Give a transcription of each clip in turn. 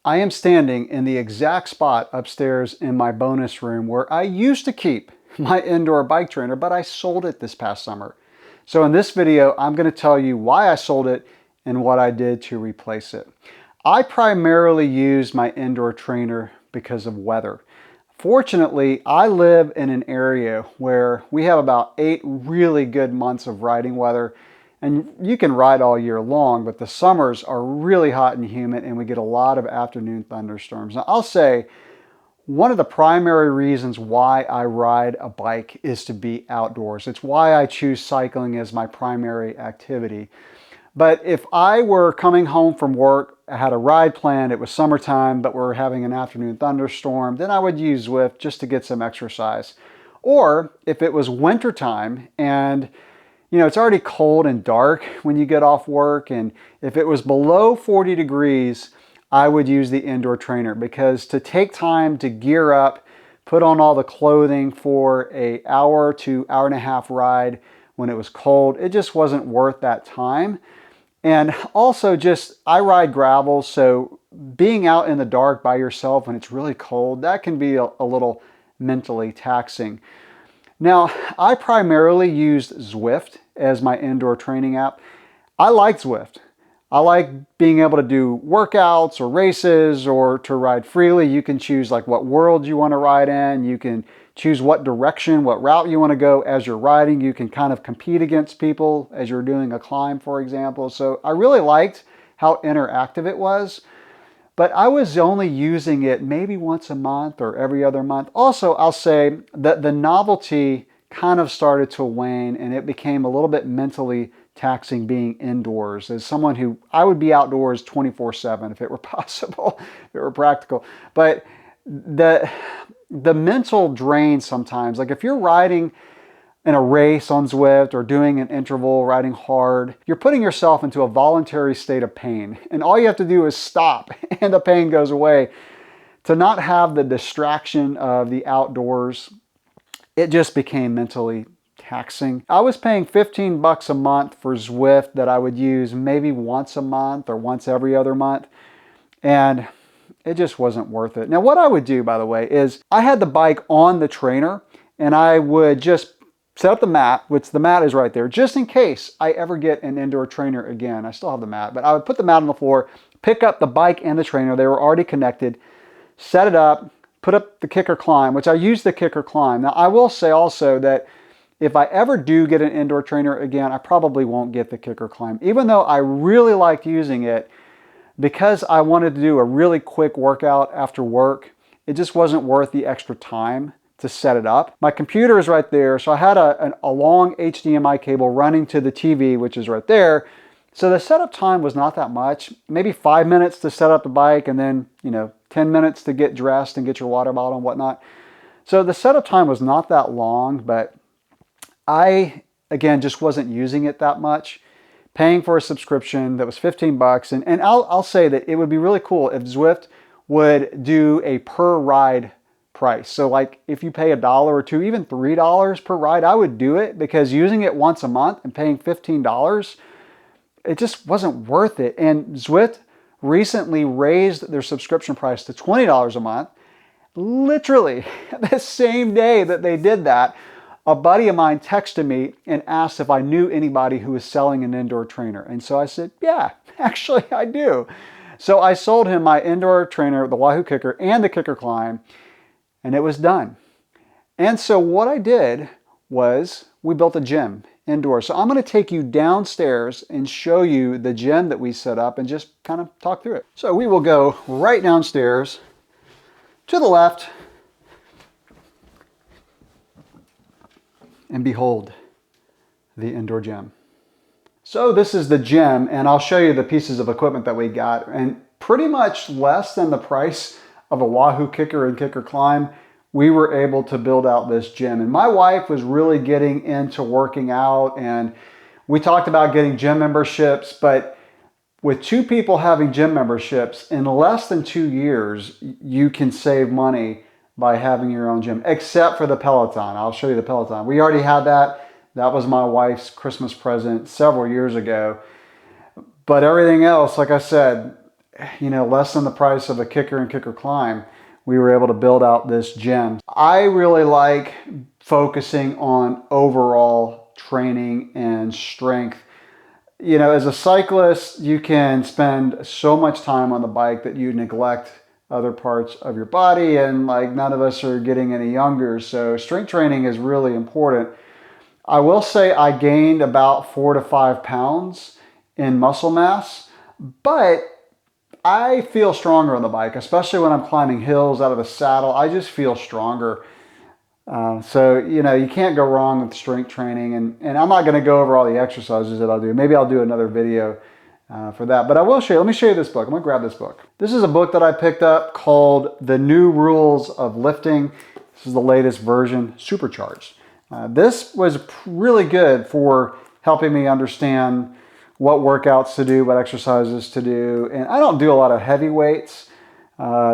I am standing in the exact spot upstairs in my bonus room where I used to keep my indoor bike trainer, but I sold it this past summer. So in this video, I'm going to tell you why I sold it and what I did to replace it. I primarily use my indoor trainer because of weather. Fortunately, I live in an area where we have about 8 really good months of riding weather, and you can ride all year long, but the summers are really hot and humid and we get a lot of afternoon thunderstorms. Now, I'll say one of the primary reasons why I ride a bike is to be outdoors. It's why I choose cycling as my primary activity. But if I were coming home from work, I had a ride planned, it was summertime, but we're having an afternoon thunderstorm, then I would use Zwift just to get some exercise. Or if it was wintertime and it's already cold and dark when you get off work, and if it was below 40 degrees, I would use the indoor trainer, because to take time to gear up, put on all the clothing for an hour to hour and a half ride when it was cold, it just wasn't worth that time. And also I ride gravel, so being out in the dark by yourself when it's really cold, that can be a little mentally taxing. Now, I primarily used Zwift as my indoor training app. I like Zwift. I like being able to do workouts or races or to ride freely. You can choose like what world you want to ride in. You can choose what direction, what route you want to go as you're riding. You can kind of compete against people as you're doing a climb, for example. So I really liked how interactive it was. But I was only using it maybe once a month or every other month. Also, I'll say that the novelty kind of started to wane and it became a little bit mentally taxing being indoors. As someone who, I would be outdoors 24/7 if it were possible, if it were practical. But the mental drain sometimes, like if you're riding in a race on Zwift or doing an interval, riding hard, you're putting yourself into a voluntary state of pain. And all you have to do is stop and the pain goes away. To not have the distraction of the outdoors, it just became mentally taxing. I was paying $15 a month for Zwift that I would use maybe once a month or once every other month. And it just wasn't worth it. Now, what I would do, by the way, is I had the bike on the trainer and I would just set up the mat, which the mat is right there, just in case I ever get an indoor trainer again. I still have the mat, but I would put the mat on the floor, pick up the bike and the trainer. They were already connected, set it up, put up the kicker climb, which I use the kicker climb. Now, I will say also that if I ever do get an indoor trainer again, I probably won't get the kicker climb. Even though I really liked using it, because I wanted to do a really quick workout after work, it just wasn't worth the extra time to set it up. My computer is right there, so I had a long HDMI cable running to the TV, which is right there. So the setup time was not that much, maybe 5 minutes to set up the bike and then, 10 minutes to get dressed and get your water bottle and whatnot. So the setup time was not that long, but I, again, just wasn't using it that much. Paying for a subscription that was $15, and I'll say that it would be really cool if Zwift would do a per ride price. So like if you pay $1 or $2, even $3 per ride, I would do it, because using it once a month and paying $15, it just wasn't worth it. And Zwift recently raised their subscription price to $20 a month. Literally the same day that they did that, a buddy of mine texted me and asked if I knew anybody who was selling an indoor trainer. And so I said, yeah, actually I do. So I sold him my indoor trainer, the Wahoo Kicker and the Kicker Climb, and it was done. And so what I did was we built a gym indoors. So I'm going to take you downstairs and show you the gym that we set up and just kind of talk through it. So we will go right downstairs to the left, and behold, the indoor gym. So this is the gym, and I'll show you the pieces of equipment that we got, and pretty much less than the price of a Wahoo Kicker and Kicker Climb, we were able to build out this gym. And my wife was really getting into working out, and we talked about getting gym memberships, but with 2 people having gym memberships, in less than 2 years, you can save money by having your own gym, except for the Peloton. I'll show you the Peloton. We already had that. That was my wife's Christmas present several years ago. But everything else, like I said, you know, less than the price of a kicker and kicker climb, we were able to build out this gym. I really like focusing on overall training and strength. You know, as a cyclist, you can spend so much time on the bike that you neglect other parts of your body, and like none of us are getting any younger, so strength training is really important. I will say I gained about 4 to 5 pounds in muscle mass, but I feel stronger on the bike, especially when I'm climbing hills out of the saddle. I just feel stronger. So, you know, you can't go wrong with strength training, and I'm not going to go over all the exercises that I'll do. Maybe I'll do another video for that, but I will show you. Let me show you this book. I'm going to grab this book. This is a book that I picked up called The New Rules of Lifting. This is the latest version, supercharged. This was really good for helping me understand what workouts to do, what exercises to do. And I don't do a lot of heavy weights.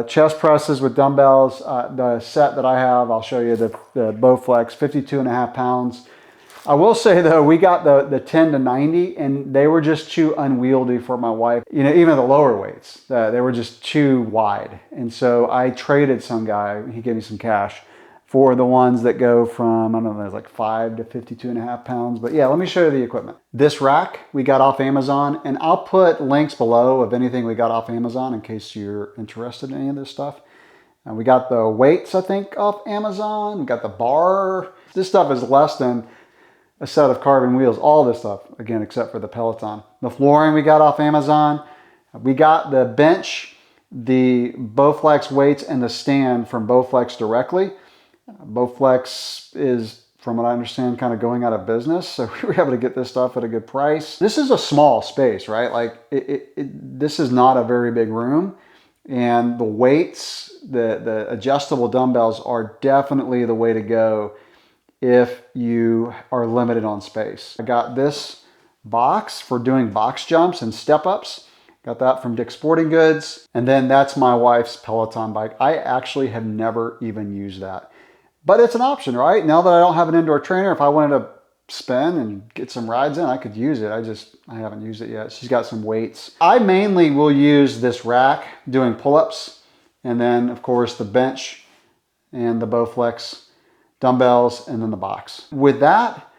Chest presses with dumbbells. The set that I have, I'll show you the Bowflex, 52.5 pounds. I will say though, we got the 10 to 90 and they were just too unwieldy for my wife. You know, even the lower weights, they were just too wide. And so I traded some guy, he gave me some cash for the ones that go from, I don't know, like 5 to 52.5 pounds. But yeah, let me show you the equipment. This rack we got off Amazon, and I'll put links below of anything we got off Amazon in case you're interested in any of this stuff. And we got the weights, I think, off Amazon. We got the bar. This stuff is less than a set of carbon wheels, all this stuff, again, except for the Peloton. The flooring we got off Amazon. We got the bench, the Bowflex weights, and the stand from Bowflex directly. Bowflex is, from what I understand, kind of going out of business, so we were able to get this stuff at a good price. This is a small space, right? Like, this is not a very big room, and the weights, the adjustable dumbbells are definitely the way to go if you are limited on space. I got this box for doing box jumps and step-ups. Got that from Dick's Sporting Goods. And then that's my wife's Peloton bike. I actually have never even used that. But it's an option, right? Now that I don't have an indoor trainer, if I wanted to spin and get some rides in, I could use it. I haven't used it yet. She's got some weights. I mainly will use this rack doing pull-ups. And then, of course, the bench and the Bowflex dumbbells, and then the box. With that,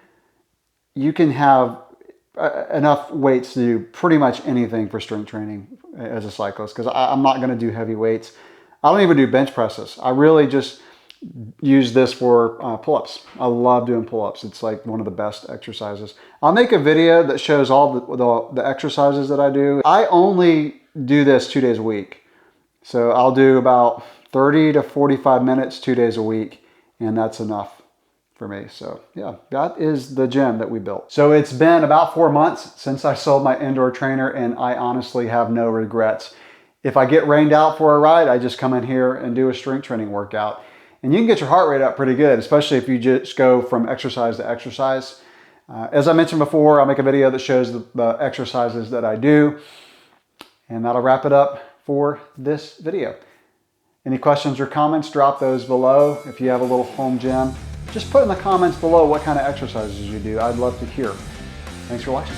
you can have enough weights to do pretty much anything for strength training as a cyclist, because I'm not going to do heavy weights. I don't even do bench presses. I really just use this for pull-ups. I love doing pull-ups. It's like one of the best exercises. I'll make a video that shows all the exercises that I do. I only do this 2 days a week. So I'll do about 30 to 45 minutes 2 days a week. And that's enough for me. So yeah, that is the gym that we built. So it's been about 4 months since I sold my indoor trainer, and I honestly have no regrets. If I get rained out for a ride, I just come in here and do a strength training workout. And you can get your heart rate up pretty good, especially if you just go from exercise to exercise. As I mentioned before, I'll make a video that shows the exercises that I do. And that'll wrap it up for this video. Any questions or comments, drop those below. If you have a little home gym, just put in the comments below what kind of exercises you do. I'd love to hear. Thanks for watching.